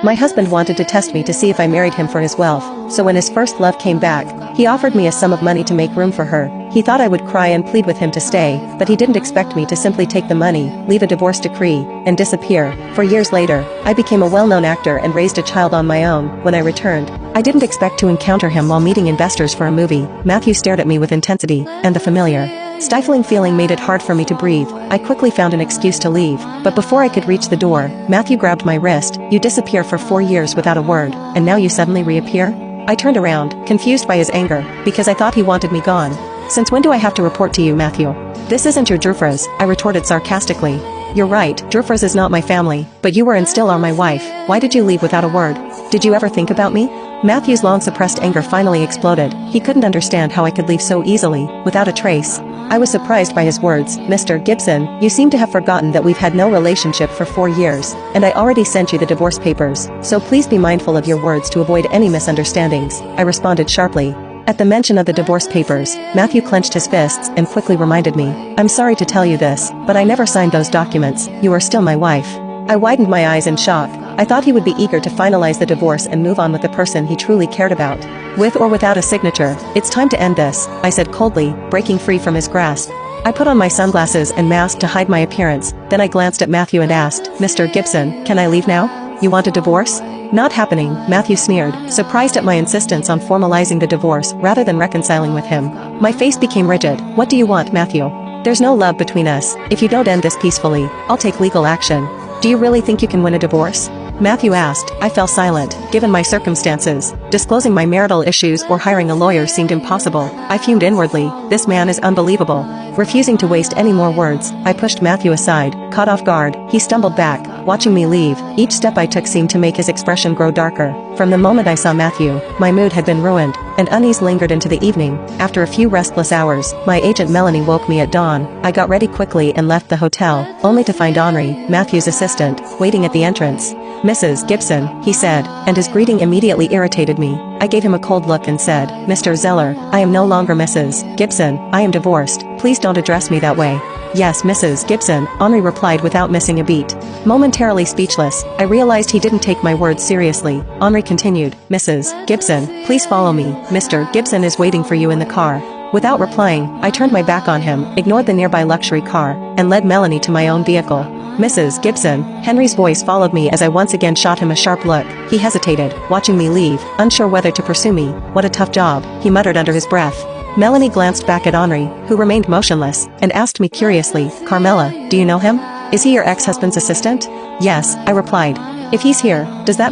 My husband wanted to test me to see if I married him for his wealth, so when his first love came back, he offered me a sum of money to make room for her. He thought I would cry and plead with him to stay, but he didn't expect me to simply take the money, leave a divorce decree, and disappear. 4 years later, I became a well-known actor and raised a child on my own. When I returned, I didn't expect to encounter him while meeting investors for a movie. Matthew stared at me with intensity, and the familiar, stifling feeling made it hard for me to breathe. I quickly found an excuse to leave, but before I could reach the door, Matthew grabbed my wrist. You disappear for 4 years without a word, and now you suddenly reappear? I turned around, confused by his anger, because I thought he wanted me gone. Since when do I have to report to you, Matthew? This isn't your Drufras, I retorted sarcastically. You're right, Drufras is not my family, but you were and still are my wife. Why did you leave without a word? Did you ever think about me? Matthew's long-suppressed anger finally exploded. He couldn't understand how I could leave so easily, without a trace. I was surprised by his words. Mr. Gibson, you seem to have forgotten that we've had no relationship for 4 years, and I already sent you the divorce papers, so please be mindful of your words to avoid any misunderstandings, I responded sharply. At the mention of the divorce papers, Matthew clenched his fists and quickly reminded me, I'm sorry to tell you this, but I never signed those documents. You are still my wife. I widened my eyes in shock. I thought he would be eager to finalize the divorce and move on with the person he truly cared about. With or without a signature, it's time to end this, I said coldly, breaking free from his grasp. I put on my sunglasses and mask to hide my appearance, then I glanced at Matthew and asked, Mr. Gibson, can I leave now? You want a divorce? Not happening, Matthew sneered, surprised at my insistence on formalizing the divorce rather than reconciling with him. My face became rigid. What do you want, Matthew? There's no love between us. If you don't end this peacefully, I'll take legal action. Do you really think you can win a divorce? Matthew asked. I fell silent, given my circumstances. Disclosing my marital issues or hiring a lawyer seemed impossible. I fumed inwardly. This man is unbelievable. Refusing to waste any more words, I pushed Matthew aside. Caught off guard, he stumbled back, watching me leave. Each step I took seemed to make his expression grow darker. From the moment I saw Matthew, my mood had been ruined, and unease lingered into the evening. After a few restless hours, my agent Melanie woke me at dawn. I got ready quickly and left the hotel, only to find Henri, Matthew's assistant, waiting at the entrance. Mrs. Gibson, he said, and his greeting immediately irritated me. I gave him a cold look and said, Mr. Zeller, I am no longer Mrs. Gibson, I am divorced. Please don't address me that way. Yes, Mrs. Gibson, Henri replied without missing a beat. Momentarily speechless, I realized he didn't take my words seriously. Henri continued, Mrs. Gibson, please follow me. Mr. Gibson is waiting for you in the car. Without replying, I turned my back on him, ignored the nearby luxury car, and led Melanie to my own vehicle. Mrs. Gibson, Henry's voice followed me as I once again shot him a sharp look. He hesitated, watching me leave, unsure whether to pursue me. What a tough job, he muttered under his breath. Melanie glanced back at Henri, who remained motionless, and asked me curiously, Carmela, do you know him? Is he your ex-husband's assistant? Yes, I replied. If he's here, does that